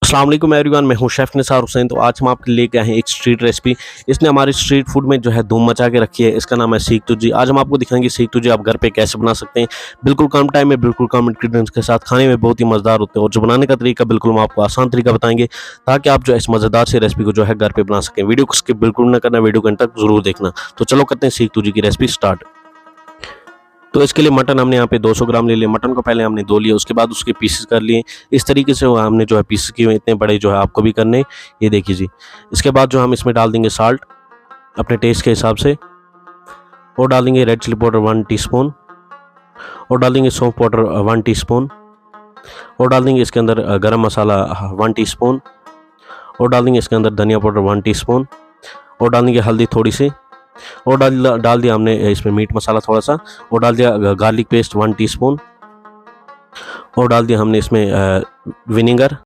अस्सलाम वालेकुम एवरीवन, मैं हूं शेफ़ निसार हुसैन। तो आज हम आपके लेके आए हैं एक स्ट्रीट रेसिपी। इसने हमारी स्ट्रीट फूड में जो है धूम मचा के रखी है। इसका नाम है सीख तुझी। आज हम आपको दिखाएंगे सीख तुझी आप घर पे कैसे बना सकते हैं, बिल्कुल कम टाइम में, बिल्कुल कम इंग्रेडिएंट्स के साथ। खाने में बहुत ही मज़ेदार होते हैं और जो बनाने का तरीका बिल्कुल हम आपको आसान तरीका बताएंगे, ताकि आप जो है इस मज़ेदार से रेसिपी को जो है घर पे बना सकें। वीडियो को स्किप बिल्कुल ना करना, वीडियो को अंत तक जरूर देखना। तो चलो करते हैं सीख तुझी की रेसिपी स्टार्ट। तो इसके लिए मटन हमने यहाँ पे 200 ग्राम ले लिया। मटन को पहले हमने धो लिया, उसके बाद उसके पीसेस कर लिए। इस तरीके से हमने जो है पीसेस किए हुए, इतने बड़े जो है आपको भी करने, ये देखिए जी। इसके बाद जो हम इसमें डाल देंगे साल्ट अपने टेस्ट के हिसाब से, और डाल देंगे रेड चिली पाउडर 1 टीस्पून, और डाल देंगे सौंफ पाउडर 1 टीस्पून, और डाल देंगे इसके अंदर गरम मसाला 1 टीस्पून, और डाल देंगे इसके अंदर धनिया पाउडर 1 टीस्पून, और डाल देंगे हल्दी थोड़ी सी, और डाल दिया हमने इसमें मीट मसाला थोड़ा सा, और डाल दिया गार्लिक पेस्ट 1 टीस्पून, और डाल दिया हमने इसमें विनेगर